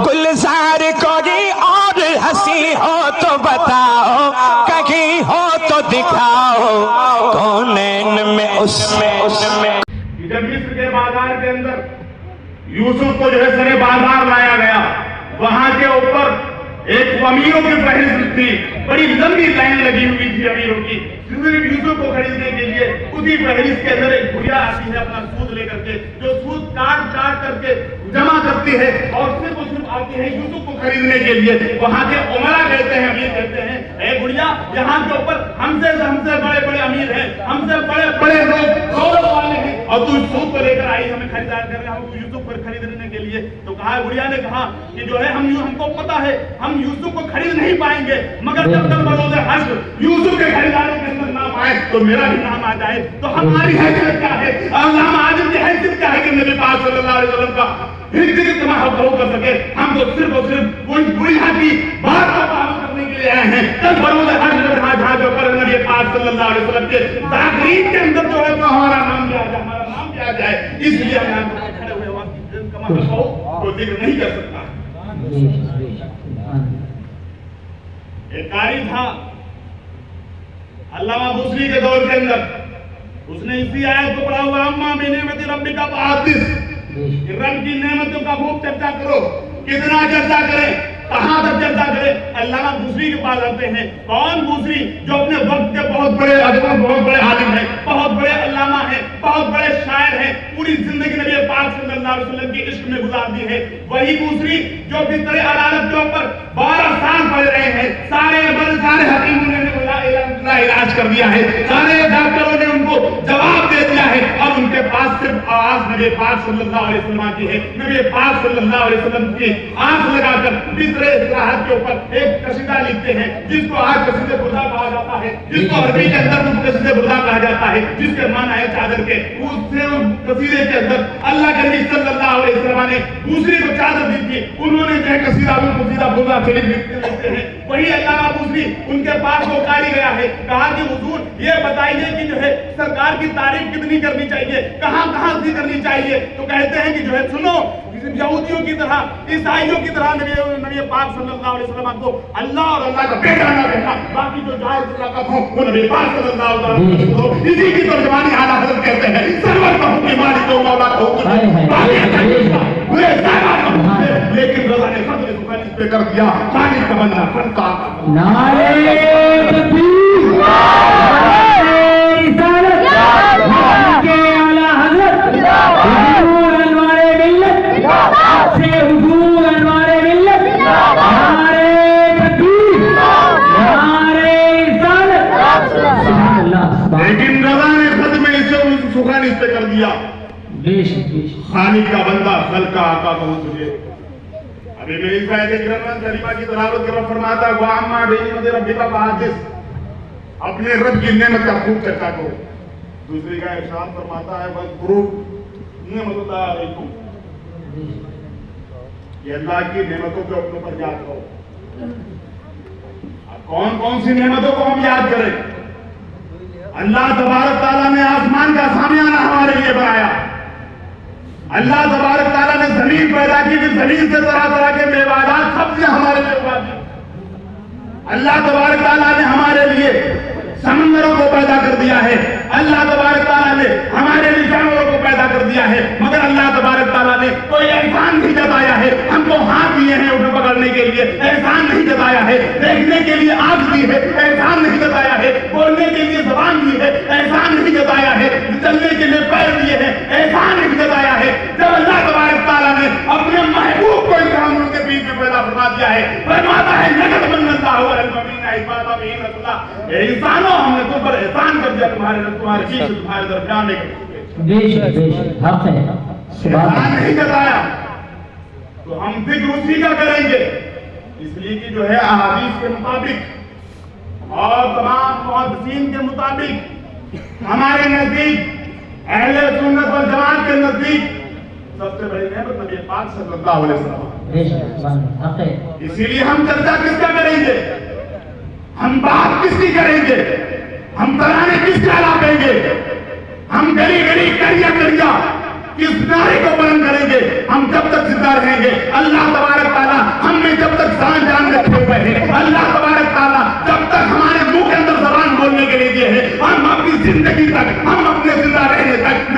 گلزار کوئی اور ہنسی ہو تو بتاؤ، کہیں ہو تو دکھاؤ، کونین میں اس میں جب مصر کے بازار کے اندر یوسف کو جو ہے سرے بازار لایا گیا، وہاں کے اوپر ایک امیروں کی فہرست تھی، بڑی لمبی لائن لگی ہوئی تھی امیروں کی، صرف یوسف کو خریدنے کے لیے۔ اسی فہرست کے اندر ایک بڑھیا آتی ہے اپنا سود لے کر کے، جو سود کاٹ کر کے جمع کرتی ہے اور صرف آتی ہے یوسف کو خریدنے کے لیے۔ وہاں کے عمرہ کہتے ہیں، امیر کہتے ہیں، اے بڑھیا یہاں کے اوپر ہم سے بڑے بڑے امیر ہیں، ہم سے بڑے لوگ دولت والے ہیں، اور تو سود کو لے کر آئی ہمیں خریدار کر رہے ہیں، ہم یوسف کو خریدنے کے لیے۔ تو کہا بڑھیا نے کہا کہ جو ہے ہم کو پتا ہے ہم یوسف کو خرید نہیں پائیں گے، مگر جب تک بروز حشر یوسف کے خریداروں کے اندر نام آئے تو میرا بھی نام آ جائے۔ تو ہماری حیثیت کیا ہے، ہم آدم کی حیثیت کیا ہے کہ نبی پاک صلی اللہ علیہ وسلم کا ذکر تمہارا کر سکے؟ ہم تو صرف اور صرف وہی بڑھیا کی بات کا پابند کرنے کے لیے آئے ہیں۔ جب بروز حشر جہاں جو پر نبی پاک صلی اللہ علیہ وسلم کے داخلین کے اندر جو ہے تو ہمارا نام لیا جائے، ہمارا نام لیا جائے، اس لیے ہم یہاں پر کھڑے ہوئے وقت کما کو ذکر نہیں کر سکتا۔ ایک قاری تھا علامہ بوسری کے دور کے اندر، اس نے اسی آیت کو پڑھا ہوا، اما بنعمت ربک فحدث، رب کی نعمتوں کا خوب چرچا کرو۔ کتنا چرچا کریں، کہاں تک چرچا کریں؟ علامہ بوسری کے پاس آتے ہیں۔ کون بوسری؟ جو اپنے وقت کے بہت بڑے عالم، بہت بڑے عالم ہیں، بہت بڑے علامہ ہیں، بہت بڑے شاعر ہیں، پوری زندگی نبی پاک صلی اللہ علیہ وسلم کی عشق میں گزار دی ہے۔ وہی بوسری جو بستر عدالت کے اوپر 12 سال پڑھ رہے ہیں، سارے حکیموں نے علاج کر دیا ہے، سارے ڈاکٹروں نے ان کو جواب دے دیا ہے، اور ان کے پاس صرف آواز نبی پاک صلی اللہ علیہ وسلم کی ہے۔ نبی پاک صلی اللہ علیہ وسلم کی آنکھ لگا کر بستر استراحت کے اوپر ایک قصیدہ لکھتے ہیں، جس کو آج قصیدہ بردا کہا جاتا ہے، جس کو عربی کے اندر قصیدہ بردا کہا جاتا ہے، جس کے معنی ہے چادر کے۔ اس قصیدے کے اندر اللہ کے نبی صلی اللہ علیہ وسلم نے بوسری کو چادر دی تھی، انہوں نے جو ہے قصیدہ بردا شریف لکھتے ہیں۔ وہی علامہ بوسری ان کے پاس وہ قاری گیا ہے، کہا کہ حضور یہ بتائیے کہ جو ہے سرکار کی تعریف کتنی کرنی چاہیے، کہاں سے کرنی چاہیے؟ تو کہتے ہیں کہ جو ہے سنو، یہودیوں کی طرح، عیسائیوں کی طرح نبی پاک صلی اللہ علیہ وسلم کو اللہ اور اللہ کا بیٹا نہ کہنا، باقی جو جائز طلاقت ہو وہ نبی پاک صلی اللہ علیہ وسلم کو، اسی کی ترجمانی اعلیٰ حضرت کہتے ہیں، سرور کا حکم مالک و مولا کا حکم لیکن رضا نے خط اس پہ کر دیا، خالق تمنا خلقا نعرہ تکبیر، نعرہ رسالت، کے اعلیٰ حضرت حضور انوار ملت، سے حضور انوار ملت، نعرہ تکبیر، نعرہ رسالت، سبحان اللہ۔ لیکن رضا نے خط میں اس سے سخن اس پہ کر دیا، خالق کا بندہ خلقا آقا کہوں تجھے۔ ابھی میں اس آیت کریم کریمہ کی تلاوت کر فرماتا ہے وَعَمَّا بِنِعْمَتِ رَبِّكَ فَحَدِّثْ، اپنے رب کی نعمت کا خوب چرچا کرو۔ دوسری کا ارشاد فرماتا ہے وَاذْكُرُوا نِعْمَتَ اللَّهِ عَلَيْكُمْ، یہ اللہ کی نعمتوں کو اپنے پر یاد کرو۔ اب کون سی نعمتوں کو ہم یاد کریں؟ اللہ تبارک تعالیٰ نے آسمان کا سامیانہ ہمارے لیے بنایا، اللہ تبارک تعالیٰ نے زمین پیدا کی کہ زمین سے طرح طرح کے میوات سبزیاں ہمارے لیے اگا دی، اللہ تبارک تعالیٰ نے ہمارے لیے سمندروں کو پیدا کر دیا ہے، اللہ تبارک تعالیٰ نے ہمارے لیے جانوروں کو پیدا کر دیا ہے، مگر اللہ تبارک تعالیٰ نے کوئی احسان نہیں جتایا ہے، ہم کو ہاتھ دیے ہیں انہیں پکڑنے کے لیے، احسان نہیں جتایا ہے، دیکھنے کے لیے آنکھ دی ہے، احسان نہیں جتایا ہے، بولنے کے لیے زبان دی ہے، احسان نہیں جتایا ہے، چلنے کے لیے پیر دیے ہیں، احسان نہیں جتایا ہے۔ جب اللہ تبارک تعالیٰ نے اپنے محبوب کو انسانوں کے بیچ میں پیدا فرما دیا ہے، فرماتا ہے لقد من اللہ والمؤمنین اذ بعث فیہم رسولا، اے انسانوں ہم نے تم پر احسان کر دیا، تمہارے بیچ تمہارے درمیان ایک حق ہے، احسان نہیں جتایا۔ تو ہم ذکر اسی کا کریں گے، اس لیے کہ جو ہے احادیث کے مطابق اور تمام محدثین کے مطابق ہمارے نزدیک اہل سنت والجماعت کے نزدیک سب سے بڑی نعمت نبی پاک صلی اللہ علیہ وسلم۔ اسی لیے ہم چرچا کس کا کریں گے، ہم بات کس کی کریں گے، ہم ترانے کس کا لاپیں گے، ہم گلی گلی کریا کریا کس نعرے کو بلند کریں گے، ہم جب تک زندہ رہیں گے اللہ تبارک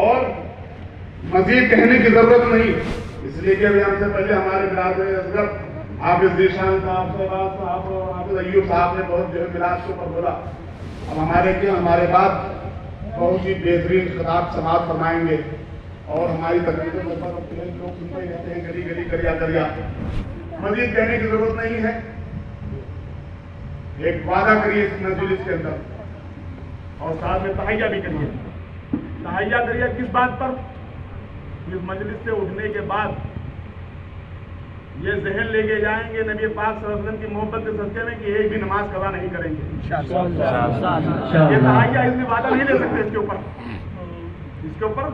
اور مزید کہنے کی ضرورت نہیں، اس لیے کہ ابھی ہم سے پہلے ہمارے برادر اصغر حافظ ذیشان صاحب صاحب اور حافظ ایوب صاحب نے بہت جو ہے میراث کے اوپر بولا. اب ہمارے بعد بہت ہی بہترین خطاب سماعت فرمائیں گے اور ہماری تقریروں کے اوپر لوگ سنتے ہی رہتے ہیں گلی گلی کریا کریا. مزید کہنے کی ضرورت نہیں ہے. ایک وعدہ کریے اس مجلس کے اندر اور ساتھ میں تحیہ بھی کریے. تحیہ کریے کس بات پر؟ اس مجلس سے اٹھنے کے بعد یہ ذہن لے کے جائیں گے نبی پاک صلی اللہ علیہ وسلم کی محبت کے صدقے میں کہ ایک بھی نماز قضا نہیں کریں گے. یہ تحیہ اس میں وعدہ نہیں لے سکتے. اس کے اوپر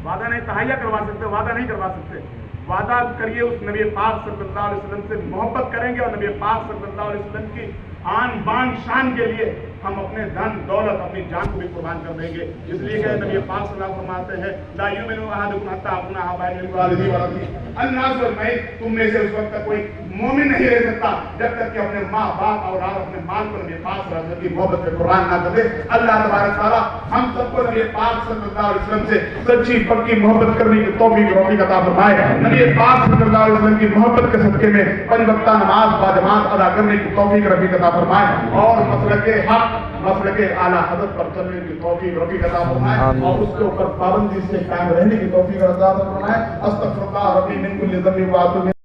وعدہ نہیں، تحیہ کروا سکتے، وعدہ نہیں کروا سکتے. وعدہ کریے اس نبی پاک صلی اللہ علیہ وسلم سے محبت کریں گے اور نبی پاک صلی اللہ علیہ وسلم کی آن بان شان کے لیے ہم اپنے دھن دولت اپنی جان کو بھی قربان کر دیں گے. اس لیے کہ نبی پاک صلی اللہ علیہ وسلم فرماتے ہیں لا یؤمن احدکم حتی اکون احب والدی وربی الناس والمیت. تم میں سے اس وقت تک کوئی مومن نہیں رہ سکتا جب تک کہ اپنے ماں باپ اور اپنے مال کو نبی پاک صلی اللہ علیہ وسلم کی محبت پہ قربان نہ کر دے. اللہ تبارک تعالیٰ ہم سب کو نبی پاک صلی اللہ علیہ وسلم سے سچی پکی محبت کرنے کی توفیق عطا فرمائے. نبی پاک صلی اللہ علیہ وسلم کی محبت کے صدقے میں 5 وقتہ نماز باجماعت ادا کرنے کی توفیق عطا فرمائے اور مسلک حق مسلک اعلیٰ حضرت پر چلنے کی توفیق عطا فرمائے اور اس کے اوپر پابندی سے قائم رہنے کی توفیق عطا فرمائے. استغفر اللہ ربی من کل ذنب و اتوب